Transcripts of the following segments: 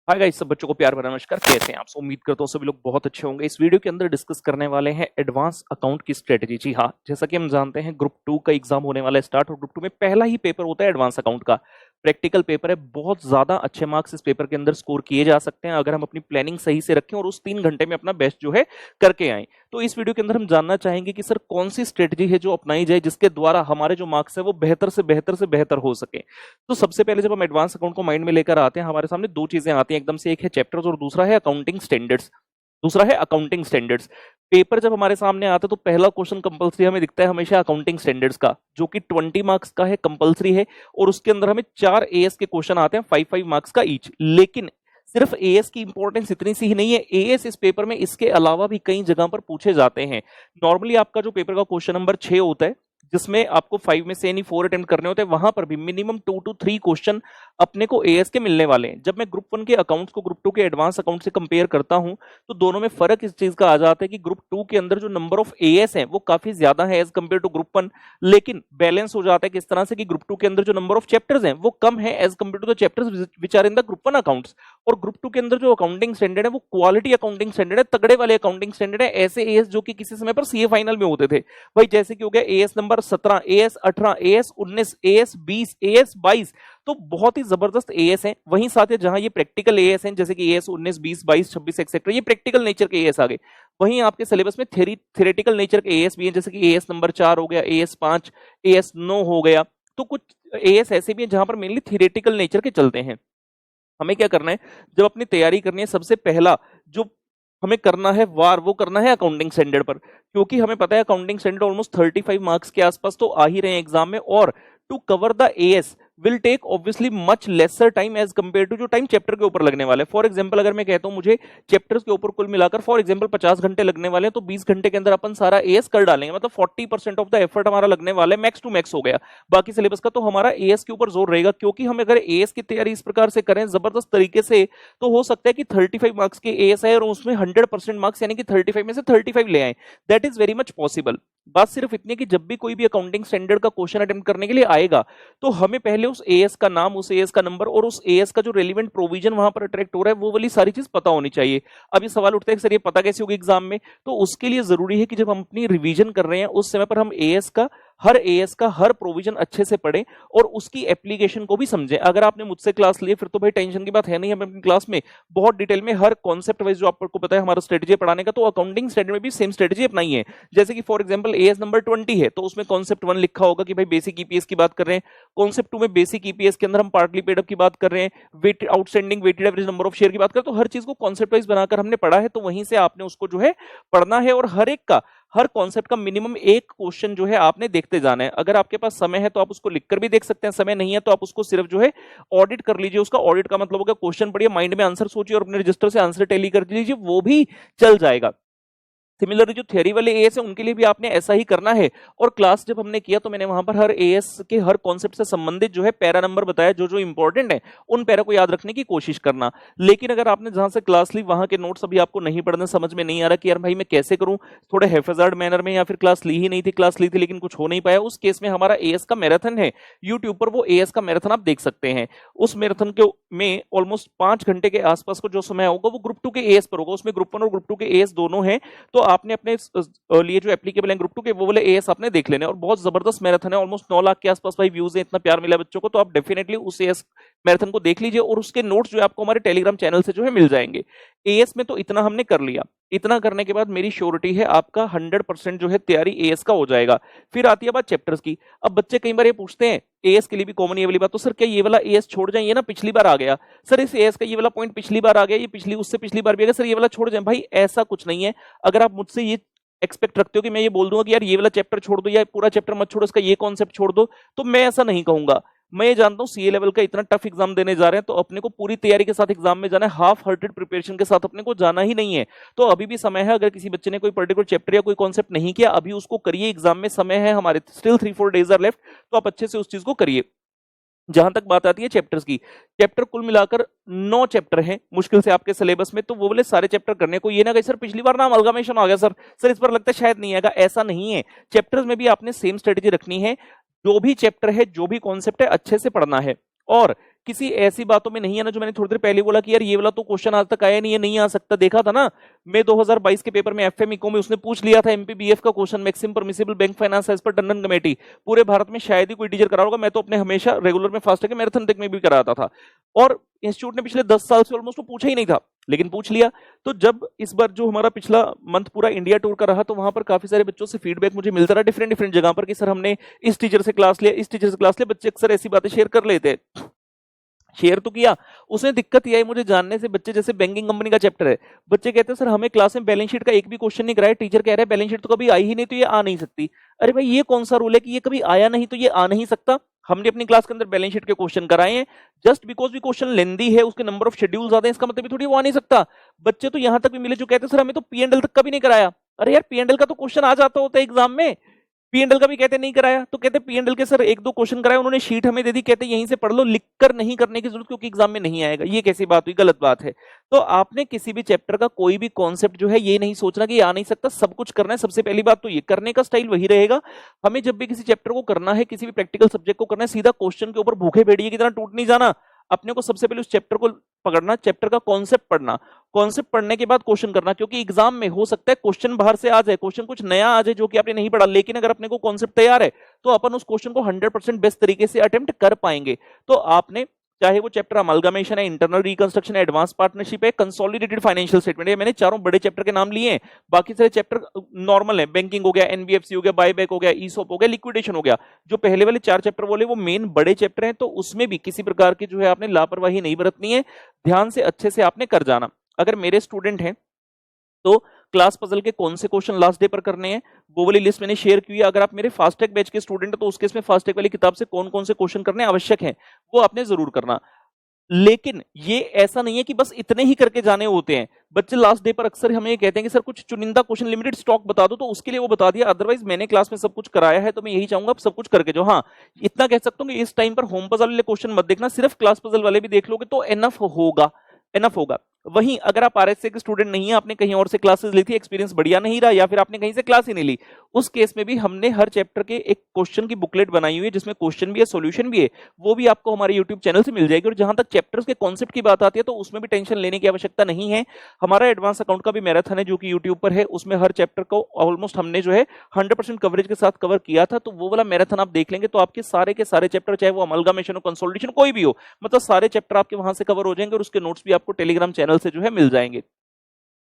Hi guys, सब बच्चों को प्यार भरा नमस्कार। कैसे हैं आप? उम्मीद करता हूँ सभी लोग बहुत अच्छे होंगे। इस वीडियो के अंदर डिस्कस करने वाले हैं एडवांस अकाउंट की स्ट्रेटजी। जी हाँ, जैसा कि हम जानते हैं ग्रुप 2 का एग्जाम होने वाला है स्टार्ट, और ग्रुप 2 में पहला ही पेपर होता है एडवांस अकाउंट का। प्रैक्टिकल पेपर है, बहुत ज्यादा अच्छे मार्क्स इस पेपर के अंदर स्कोर किए जा सकते हैं अगर हम अपनी प्लानिंग सही से रखें और उस 3 घंटे में अपना बेस्ट जो है करके आए। तो इस वीडियो के अंदर हम जानना चाहेंगे कि सर कौन सी स्ट्रेटजी है जो अपनाई जाए जिसके द्वारा हमारे जो मार्क्स है वो बेहतर से बेहतर से बेहतर हो सके। तो सबसे पहले जब हम एडवांस अकाउंट को माइंड में लेकर आते हैं, हमारे सामने दो चीजें आती हैं एकदम से। एक है चैप्टर्स और दूसरा है अकाउंटिंग स्टैंडर्ड्स। पेपर जब हमारे सामने आता है तो पहला क्वेश्चन कंपलसरी हमें दिखता है हमेशा अकाउंटिंग स्टैंडर्ड्स का, जो कि 20 मार्क्स का है, कंपलसरी है। और उसके अंदर हमें 4 एएस के क्वेश्चन आते हैं, 5-5 मार्क्स का ईच। लेकिन सिर्फ एएस की इंपॉर्टेंस इतनी सी ही नहीं है, एएस इस पेपर में इसके अलावा भी कई जगह पर पूछे जाते हैं। नॉर्मली आपका जो पेपर का क्वेश्चन नंबर 6 होता है, जिसमें आपको 5 में से यानी 4 अटेम्प्ट करने होते हैं, वहां पर भी मिनिमम 2 to 3 क्वेश्चन अपने को एएस के मिलने वाले हैं। जब मैं ग्रुप 1 के अकाउंट्स को ग्रुप 2 के एडवांस अकाउंट से कंपेयर करता हूं तो दोनों में फर्क इस चीज का आ जाता है कि ग्रुप 2 के अंदर जो नंबर ऑफ एएस है वो काफी ज्यादा है एज कंपेयर टू ग्रुप 1। लेकिन बैलेंस हो जाता है किस तरह से कि ग्रुप 2 के अंदर जो नंबर ऑफ चैप्टर्स हैं वो कम है as compared to the chapters which are in the group 1 accounts. और ग्रुप 2 के अंदर जो अकाउंटिंग स्टैंडर्ड है वो क्वालिटी अकाउंटिंग स्टैंडर्ड है, तगड़े वाले अकाउंटिंग स्टैंडर्ड है। ऐसे एएस जो कि किसी समय पर सीए फाइनल में होते थे भाई, जैसे कि हो गया as number 17, as 18, as 19, as 20, as 22। तो बहुत ही जबरदस्त एएस हैं। वहीं साथ ही जहां ये प्रैक्टिकल एएस हैं जैसे कि एएस 19, 20, 22, 26 एक्सेट्रा, ये प्रैक्टिकल नेचर के एएस आ गए। वहीं आपके सिलेबस में थ्योरेटिकल नेचर के एएस भी हैं, जैसे कि एएस नंबर 4 हो गया, एएस 5, एएस 9 हो गया। तो कुछ एएस ऐसे भी हैं जहां पर मेनली थ्योरेटिकल नेचर के चलते हैं। हमें क्या करना है जब अपनी तैयारी करनी है, सबसे पहला जो हमें करना है वार वो करना है अकाउंटिंग स्टैंडर्ड पर, क्योंकि हमें पता है अकाउंटिंग स्टैंडर्ड ऑलमोस्ट 35 मार्क्स के आसपास तो आ ही रहे हैं एग्जाम में। और to cover the AS will take obviously much lesser time as compared to जो टाइम चैप्टर के ऊपर लगने वाले। फॉर एग्जांपल अगर मैं कहता हूं मुझे चैप्टर्स के ऊपर कुल मिलाकर फॉर एग्जांपल 50 घंटे लगने वाले हैं, तो 20 घंटे के अंदर अपन सारा एएस कर डालेंगे, मतलब 40% ऑफ द एफर्ट हमारा लगने वाला है, मैक्स टू मैक्स हो गया। बाकी सिलेबस का तो हमारा एएस के ऊपर जोर रहेगा, क्योंकि हम अगर एएस की तैयारी इस प्रकार से करें जबरदस्त तरीके से, तो हो सकता है कि 35 मार्क्स के एएस है और उसमें 100% मार्क्स यानी कि 35 में से 35 ले आए। That is very much possible. बात सिर्फ इतनी कि जब भी कोई भी अकाउंटिंग स्टैंडर्ड का क्वेश्चन अटेम्प्ट करने के लिए आएगा तो हमें पहले उस एएस का नाम, उस एएस का नंबर और उस एएस का जो रेलिवेंट प्रोविजन वहां पर अट्रैक्ट हो रहा है वो वाली सारी चीज पता होनी चाहिए। अब ये सवाल उठता है कि सर ये पता कैसे होगी एग्जाम में? तो उसके लिए जरूरी है कि जब हम अपनी रिवीजन कर रहे हैं उस समय पर हम एएस का हर प्रोविजन अच्छे से पढ़ें और उसकी एप्लीकेशन को भी समझें। अगर आपने मुझसे क्लास ली फिर तो भाई टेंशन की बात है नहीं, हम अपनी क्लास में बहुत डिटेल में हर कॉन्सेप्ट वाइज जो आपको पता है हमारा स्ट्रेटजी पढ़ाने का, तो अकाउंटिंग स्टैंडर्ड में भी सेम स्ट्रेटजी अपनाई है। जैसे कि फॉर एग्जांपल एएस नंबर 20 है तो उसमें कॉन्सेप्ट 1 लिखा होगा कि भाई बेसिक ईपीएस की बात कर रहे हैं। कॉन्सेप्ट 2 में बेसिक ईपीएस के अंदर हम पार्टली पेड अप की बात कर रहे हैं, weight outstanding weighted average number of share की बात करें, तो हर चीज को कॉन्सेप्ट वाइज बनाकर हमने पढ़ा है। तो वहीं से आपने उसको जो है पढ़ना है और हर कॉन्सेप्ट का मिनिमम एक क्वेश्चन जो है आपने देखते जाना है। अगर आपके पास समय है तो आप उसको लिखकर भी देख सकते हैं, समय नहीं है तो आप उसको सिर्फ जो है ऑडिट कर लीजिए। उसका ऑडिट का मतलब होगा क्वेश्चन पढ़िए, माइंड में आंसर सोचिए और अपने रजिस्टर से आंसर टैली कर लीजिए, वो भी चल जाएगा। सिमिलरली जो थ्योरी वाले एएस है उनके लिए भी आपने ऐसा ही करना है। और क्लास जब हमने किया तो मैंने वहां पर हर एएस के हर कॉन्सेप्ट से संबंधित जो है पैरा नंबर बताया, जो जो इंपॉर्टेंट है उन पैरा को याद रखने की कोशिश करना। लेकिन अगर आपने जहां से क्लास ली वहां के नोट्स अभी आपको नहीं पढ़ने, समझ में नहीं आ रहा कि यार भाई मैं कैसे करूं, थोड़े हैफेजार्ड मैनर में, या फिर क्लास ली ही नहीं थी, क्लास ली थी लेकिन कुछ हो नहीं पाया, उस केस में हमारा एएस का मैराथन है यूट्यूब पर, वो एएस का मैराथन आप देख सकते हैं। उस मैराथन के में ऑलमोस्ट 5 घंटे के आसपास को जो समय होगा वो ग्रुप 2 के एएस पर होगा। उसमें ग्रुप 1 और ग्रुप 2 के एएस दोनों हैं, तो आपने अपने लिए जो एप्लीकेबल है ग्रुप 2 के वो वाले एएस आपने देख लेने। और बहुत जबरदस्त मैराथन है, ऑलमोस्ट 9 लाख के आसपास भाई व्यूज है, इतना प्यार मिला बच्चों को, तो आप डेफिनेटली उस एएस मैराथन को देख लीजिए और उसके नोट्स जो है आपको हमारे टेलीग्राम चैनल से जो है मिल जाएंगे। एएस में तो इतना हमने कर लिया, इतना करने के बाद मेरी श्योरिटी है आपका 100% जो है तैयारी एएस का हो जाएगा। फिर आती है बात चैप्टर्स की। अब बच्चे कई बार ये पूछते हैं, एएस के लिए भी कॉमन ये वाली बात, तो सर क्या ये वाला एएस छोड़ जाए, ये ना पिछली बार आ गया, सर इस एएस का ये वाला पॉइंट पिछली बार आ गया, ये पिछली उससे पिछली बार भी आ गया, सर ये वाला छोड़ जाए। भाई ऐसा कुछ नहीं है। अगर आप मुझसे ये एक्सपेक्ट रखते हो कि मैं ये बोल दूंगा कि यार ये वाला चैप्टर छोड़ दो या पूरा चैप्टर मत छोड़ो, इसका ये कॉन्सेप्ट छोड़ दो, तो मैं ऐसा नहीं कहूंगा। मैं ये जानता हूं सीए लेवल का इतना टफ एग्जाम देने जा रहे हैं तो अपने को पूरी तैयारी के साथ एग्जाम में जाना है, हाफ हार्टेड प्रिपरेशन के साथ अपने को जाना ही नहीं है। तो अभी भी समय है, अगर किसी बच्चे ने कोई पर्टिकुलर चैप्टर या कोई कॉन्सेप्ट नहीं किया अभी उसको करिए, एग्जाम में समय है, हमारे स्टिल 3-4 डेज आर लेफ्ट, तो आप अच्छे से उस चीज को करिए। जहां तक बात आती है चैप्टर्स की, चैप्टर कुल मिलाकर 9 चैप्टर हैं मुश्किल से आपके सिलेबस में, तो वो बोले सारे चैप्टर करने को, ये ना कहीं सर पिछली बार ना अमलगामेशन आ गया सर इस बार लगता है शायद नहीं आएगा, ऐसा नहीं है। चैप्टर्स में भी आपने सेम स्ट्रेटेजी रखनी है, जो भी चैप्टर है जो भी कॉन्सेप्ट है अच्छे से पढ़ना है। और किसी ऐसी बातों में नहीं आना जो मैंने थोड़ी देर पहले बोला कि यार ये वाला तो क्वेश्चन आज तक आया नहीं है, नहीं आ सकता। देखा था ना मैं 2022 के पेपर में एफएम इको में उसने पूछ लिया था एमपीबीएफ का question, maximum permissible bank finance as per Tandon committee. पूरे भारत में शायद ही कोई टीचर करा होगा, मैं तो अपने हमेशा रेगुलर में फास्ट के मैराथन तक में भी कराता था, और इंस्टीट्यूट ने पिछले 10 साल से ऑलमोस्ट पूछा ही नहीं था, लेकिन पूछ लिया। तो जब इस बार जो हमारा पिछला मंथ पूरा इंडिया टूर का रहा, तो वहां पर काफी सारे बच्चों से फीडबैक मुझे मिलता रहा डिफरेंट डिफरेंट जगह पर कि सर हमने इस टीचर से क्लास लिया, इस टीचर से क्लास लिया। बच्चे अक्सर ऐसी बातें शेयर कर लेते हैं, शेयर तो किया। उसमें दिक्कत यह है मुझे जानने से, बच्चे जैसे बैंकिंग कंपनी का चैप्टर है, बच्चे कहते हैं सर हमें क्लास में बैलेंस शीट का एक भी क्वेश्चन नहीं कराया, टीचर कह रहा है बैलेंस शीट तो कभी आई ही नहीं तो ये आ नहीं सकती। अरे भाई ये कौन सा रूल है कि ये कभी आया नहीं तो ये आ नहीं सकता? हमने अपनी क्लास के अंदर बैलेंस शीट के क्वेश्चन कराए हैं, जस्ट बिकॉज भी क्वेश्चन लेंदी है, उसके नंबर ऑफ शेड्यूल ज्यादा है, इसका मतलब थोड़ी वो आ नहीं सकता। बच्चे तो यहां तक भी मिले जो कहते हैं सर हमें तो पी&एल तक कभी नहीं कराया। अरे यार पी&एल का तो क्वेश्चन आ जाता होता है एग्जाम में, पी&एल का भी कहते नहीं कराया, तो कहते पी&एल के सर एक दो क्वेश्चन कराए, उन्होंने शीट हमें दे दी, कहते यहीं से पढ़ लो, लिखकर नहीं करने की जरूरत क्योंकि एग्जाम में नहीं आएगा। ये कैसी बात हुई? गलत बात है। तो आपने किसी भी चैप्टर का कोई भी कॉन्सेप्ट जो है ये नहीं सोचना कि ये आ नहीं सकता, सब कुछ करना है। सबसे पहली बात तो ये करने का स्टाइल वही रहेगा, हमें जब भी किसी चैप्टर को करना है, किसी भी प्रैक्टिकल सब्जेक्ट को करना है, सीधा क्वेश्चन के ऊपर भूखे भेड़िए की तरह टूट नहीं जाना। अपने को सबसे पहले उस चैप्टर को पकड़ना, चैप्टर का कॉन्सेप्ट पढ़ना, कॉन्सेप्ट पढ़ने के बाद क्वेश्चन करना, क्योंकि एग्जाम में हो सकता है क्वेश्चन बाहर से आ जाए, क्वेश्चन कुछ नया आ जाए जो कि आपने नहीं पढ़ा, लेकिन अगर अपने को कॉन्सेप्ट तैयार है तो अपन उस क्वेश्चन को 100% बेस्ट तरीके से अटेम्प्ट कर पाएंगे। तो आपने चाहे वो चैप्टर अमलगमेशन है, इंटरनल रिकंस्ट्रक्शन है, एडवांस पार्टनरशिप है, कंसोलिडेटेड फाइनेंशियल स्टेटमेंट है, मैंने चारों बड़े चैप्टर के नाम लिए हैं, बाकी सारे चैप्टर नॉर्मल है, बैंकिंग हो गया, एनबीएफसी हो गया, बायबैक हो गया, ईसॉप हो गया, लिक्विडेशन हो गया। जो पहले वाले 4 चैप्टर बोले वो मेन बड़े चैप्टर हैं, तो उसमें भी किसी प्रकार की जो है आपने लापरवाही नहीं बरतनी है, ध्यान से अच्छे से आपने कर जाना। अगर मेरे स्टूडेंट हैं तो क्लास पजल के कौन से क्वेश्चन लास्ट डे पर करने हैं वो वाली लिस्ट मैंने शेयर की है। अगर आप मेरे फास्टैग बैच के स्टूडेंट हैं तो उस केस में फास्टैग वाली किताब से कौन कौन से क्वेश्चन करने आवश्यक हैं वो आपने जरूर करना। लेकिन ये ऐसा नहीं है कि बस इतने ही करके जाने होते हैं। बच्चे लास्ट डे पर अक्सर हमें कहते हैं कि सर कुछ चुनिंदा क्वेश्चन लिमिटेड स्टॉक बता दो, तो उसके लिए वो बता दिया, अदरवाइज मैंने क्लास में सब कुछ कराया है, तो मैं यही चाहूंगा आप सब कुछ करके जो, हाँ इतना कह सकता हूं कि इस टाइम पर होम पजल वाले क्वेश्चन मत देखना, सिर्फ क्लास पजल वाले भी देख लोगे तो एनफ होगा, एनफ होगा। वहीं अगर आप आरएसए के स्टूडेंट नहीं है, आपने कहीं और से क्लासेस ली थी, एक्सपीरियंस बढ़िया नहीं रहा, या फिर आपने कहीं से क्लास ही नहीं ली, उस केस में भी हमने हर चैप्टर के एक क्वेश्चन की बुकलेट बनाई हुई है जिसमें क्वेश्चन भी है, सॉल्यूशन भी है, वो भी आपको हमारे यूट्यूब चैनल से मिल जाएगी। और जहां तक चैप्टर्स के कॉन्सेप्ट की बात आती है तो उसमें भी टेंशन लेने की आवश्यकता नहीं है। हमारा एडवांस अकाउंट का भी मैराथन है जो कि यूट्यूब पर है, उसमें हर चैप्टर को ऑलमोस्ट हमने जो है 100% कवरेज के साथ कवर किया था, तो वो वाला मैराथन आप देख लेंगे तो आपके सारे के सारे चैप्टर, चाहे वो अमलगमेशन हो, कंसोलिडेशन कोई भी हो, मतलब सारे चैप्टर आपके वहां से कवर हो जाएंगे और उसके नोट्स भी आपको टेलीग्राम चैनल से जो है मिल जाएंगे।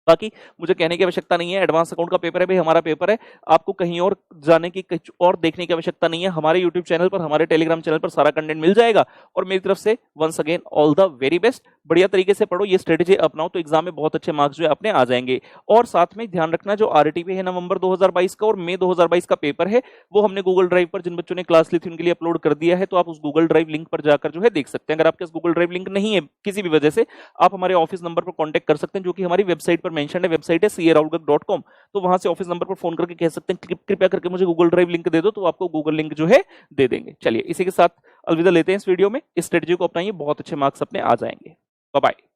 बाकी मुझे कहने की आवश्यकता नहीं है, एडवांस अकाउंट का पेपर है भाई, हमारा पेपर है, आपको कहीं और जाने की, कुछ और देखने की आवश्यकता नहीं है। हमारे यूट्यूब चैनल पर, हमारे टेलीग्राम चैनल पर सारा कंटेंट मिल जाएगा। और मेरी तरफ से once again all the very best, बढ़िया तरीके से पढ़ो, ये स्ट्रेटेजी अपनाओ तो एग्जाम में बहुत अच्छे मार्क्स जो है अपने आ जाएंगे। और साथ में ध्यान रखना जो आरटीपी है नवंबर 2022 का और मई 2022 का पेपर है, वो हमने गूगल ड्राइव पर जिन बच्चों ने क्लास ली थी उनके लिए अपलोड कर दिया है, तो आप उस गूगल ड्राइव लिंक पर जाकर जो है देख सकते हैं। अगर आपके पास गूगल ड्राइव लिंक नहीं है किसी भी वजह से, आप हमारे ऑफिस नंबर पर कॉन्टैक्ट कर सकते हैं जो कि हमारी वेबसाइट पर मेंशन है, वेबसाइट है CA.com, तो वहां से ऑफिस नंबर पर फोन करके कह सकते हैं कृपया करके मुझे गूगल ड्राइव लिंक दे दो, तो आपको गूगल लिंक जो है दे देंगे। चलिए इसी के साथ अलविदा लेते हैं इस वीडियो में, इस स्ट्रेटजी को अपनाइए, बहुत अच्छे मार्क्स अपने आ जाएंगे। Bye bye.